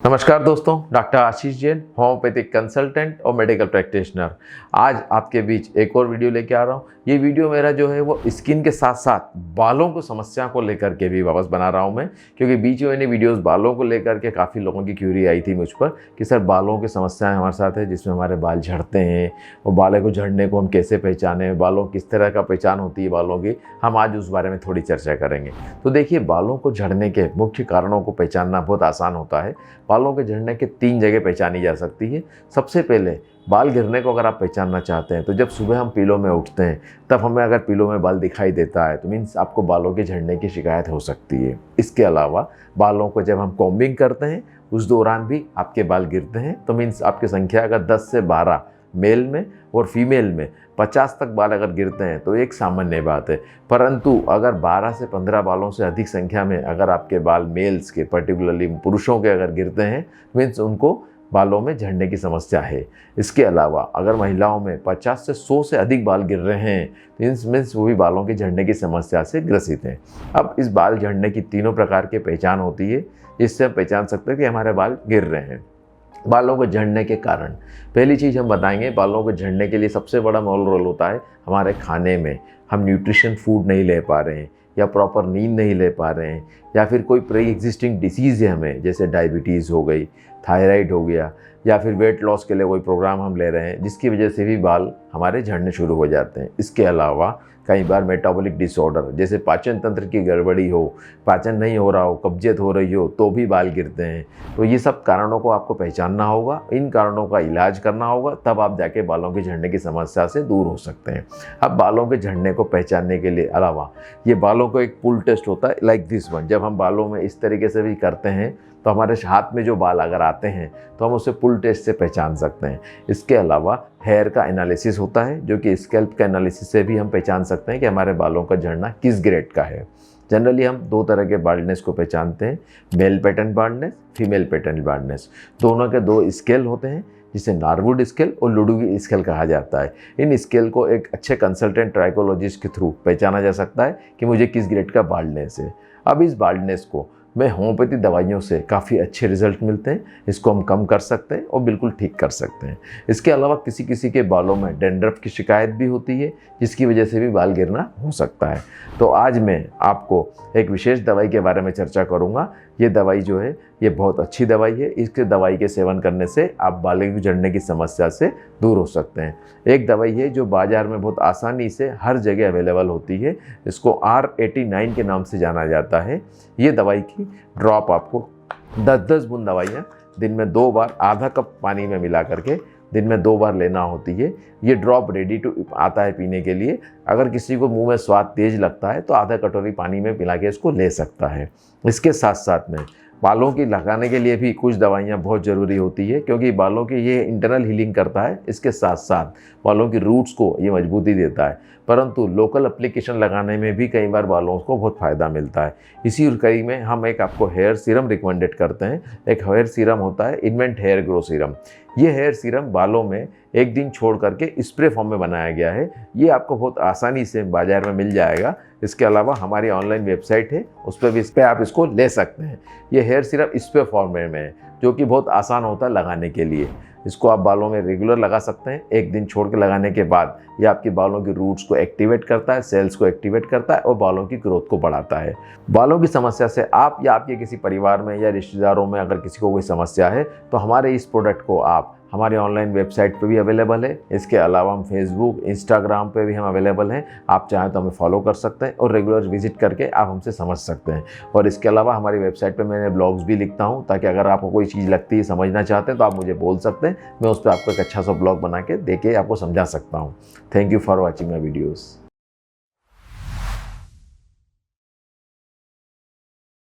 नमस्कार दोस्तों, डॉक्टर आशीष Jain, homeopathic consultant और मेडिकल प्रैक्टिशनर। आज आपके बीच एक और वीडियो लेके आ रहा हूँ। ये वीडियो मेरा जो है वो स्किन के साथ साथ बालों को समस्या को लेकर के भी वापस बना रहा हूँ मैं, क्योंकि बीच में मैंने वीडियोस बालों को लेकर के काफ़ी लोगों की क्यूरी आई थी मुझ पर कि सर बालों की समस्याएं हमारे साथ है जिसमें हमारे बाल झड़ते हैं और बालों को झड़ने को हम कैसे पहचानें, बालों किस तरह का पहचान होती है बालों की, हम आज उस बारे में थोड़ी चर्चा करेंगे। तो देखिए, बालों को झड़ने के मुख्य कारणों को पहचानना बहुत आसान होता है। बालों के झड़ने के 3 जगह पहचानी जा सकती है। सबसे पहले बाल गिरने को अगर आप पहचानना चाहते हैं तो जब सुबह हम पीलो में उठते हैं तब हमें अगर पीलो में बाल दिखाई देता है तो मीन्स आपको बालों के झड़ने की शिकायत हो सकती है। इसके अलावा बालों को जब हम कॉम्बिंग करते हैं उस दौरान भी आपके बाल गिरते हैं तो मीन्स आपकी संख्या अगर 10 से 12 मेल में और फीमेल में 50 तक बाल अगर गिरते हैं तो एक सामान्य बात है। परंतु अगर 12 से 15 बालों से अधिक संख्या में अगर आपके बाल मेल्स के, पर्टिकुलरली पुरुषों के अगर गिरते हैं मीन्स उनको बालों में झड़ने की समस्या है। इसके अलावा अगर महिलाओं में 50 से 100 से अधिक बाल गिर रहे हैं तो मीन्स वो भी बालों के झड़ने की समस्या से ग्रसित हैं। अब इस बाल झड़ने की तीनों प्रकार की पहचान होती है, जिससे हम पहचान सकते हैं कि हमारे बाल गिर रहे हैं। बालों को झड़ने के कारण पहली चीज़ हम बताएंगे, बालों को झड़ने के लिए सबसे बड़ा मोल रोल होता है हमारे खाने में। हम न्यूट्रिशन फूड नहीं ले पा रहे हैं या प्रॉपर नींद नहीं ले पा रहे हैं या फिर कोई प्री एग्जिस्टिंग डिसीज़ है हमें, जैसे डायबिटीज़ हो गई, थायराइड हो गया, या फिर वेट लॉस के लिए कोई प्रोग्राम हम ले रहे हैं जिसकी वजह से भी बाल हमारे झड़ने शुरू हो जाते हैं। इसके अलावा कई बार मेटाबॉलिक डिसऑर्डर, जैसे पाचन तंत्र की गड़बड़ी हो, पाचन नहीं हो रहा हो, कब्जियत हो रही हो तो भी बाल गिरते हैं। तो ये सब कारणों को आपको पहचानना होगा, इन कारणों का इलाज करना होगा, तब आप जाके बालों के झड़ने की समस्या से दूर हो सकते हैं। अब बालों के झड़ने को पहचानने के लिए अलावा ये बालों को एक पुल टेस्ट होता है लाइक दिस वन। जब हम बालों में इस तरीके से भी करते हैं तो हमारे हाथ में जो बाल अगर आते हैं तो हम उसे पुल टेस्ट से पहचान सकते हैं। इसके अलावा हेयर का एनालिसिस होता है, जो कि स्कैल्प का एनालिसिस से भी हम पहचान सकते हैं कि हमारे बालों का झड़ना किस ग्रेड का है। जनरली हम 2 तरह के बाल्डनेस को पहचानते हैं, male pattern baldness, female pattern baldness. दोनों के 2 स्केल होते हैं, जिसे नारवुड स्केल और लुडवी स्केल कहा जाता है। इन स्केल को एक अच्छे कंसल्टेंट ट्राइकोलॉजिस्ट के थ्रू पहचाना जा सकता है कि मुझे किस ग्रेड का बाल्डनेस है। अब इस बाल्डनेस को में होम्योपैथी दवाइयों से काफ़ी अच्छे रिजल्ट मिलते हैं। इसको हम कम कर सकते हैं और बिल्कुल ठीक कर सकते हैं। इसके अलावा किसी किसी के बालों में डैंड्रफ की शिकायत भी होती है, जिसकी वजह से भी बाल गिरना हो सकता है। तो आज मैं आपको एक विशेष दवाई के बारे में चर्चा करूंगा। ये दवाई जो है ये बहुत अच्छी दवाई है। इसके दवाई के सेवन करने से आप बालों की झड़ने की समस्या से दूर हो सकते हैं। एक दवाई है जो बाज़ार में बहुत आसानी से हर जगह अवेलेबल होती है। इसको R89 के नाम से जाना जाता है। ये दवाई की ड्रॉप आपको 10-10 बूंद दवाइयाँ दिन में 2 बार आधा कप पानी में मिला करके दिन में 2 बार लेना होती है। ये ड्रॉप रेडी टू आता है पीने के लिए। अगर किसी को मुंह में स्वाद तेज लगता है तो आधा कटोरी पानी में मिला के इसको ले सकता है। इसके साथ साथ में बालों की लगाने के लिए भी कुछ दवाइयाँ बहुत ज़रूरी होती है, क्योंकि बालों की ये इंटरनल हीलिंग करता है। इसके साथ साथ बालों की रूट्स को ये मजबूती देता है। परंतु लोकल एप्लीकेशन लगाने में भी कई बार बालों को बहुत फ़ायदा मिलता है। इसी कड़ी में हम एक आपको हेयर सीरम रिकमेंडेड करते हैं। एक हेयर सीरम होता है इन्वेंट हेयर ग्रो सीरम। ये हेयर सीरम बालों में 1 दिन छोड़ करके स्प्रे फॉर्म में बनाया गया है। ये आपको बहुत आसानी से बाज़ार में मिल जाएगा। इसके अलावा हमारी ऑनलाइन वेबसाइट है, उस पर भी इस पर आप इसको ले सकते हैं। ये हेयर सीरम स्प्रे फॉर्म में है, जो कि बहुत आसान होता है लगाने के लिए। इसको आप बालों में रेगुलर लगा सकते हैं। 1 दिन छोड़ के लगाने के बाद ये आपकी बालों की रूट्स को एक्टिवेट करता है, सेल्स को एक्टिवेट करता है और बालों की ग्रोथ को बढ़ाता है। बालों की समस्या से आप या आपके किसी परिवार में या रिश्तेदारों में अगर किसी को कोई समस्या है तो हमारे इस प्रोडक्ट को आप हमारी ऑनलाइन वेबसाइट पे भी अवेलेबल है। इसके अलावा हम फेसबुक, इंस्टाग्राम पे भी हम अवेलेबल हैं। आप चाहें तो हमें फॉलो कर सकते हैं और रेगुलर विजिट करके आप हमसे समझ सकते हैं। और इसके अलावा हमारी वेबसाइट पे मैंने ब्लॉग्स भी लिखता हूं, ताकि अगर आपको कोई चीज़ लगती है, समझना चाहते हैं तो आप मुझे बोल सकते हैं। मैं उस पर आपको एक अच्छा सा ब्लॉग बना के दे के आपको समझा सकता हूँ। Thank you for watching my videos.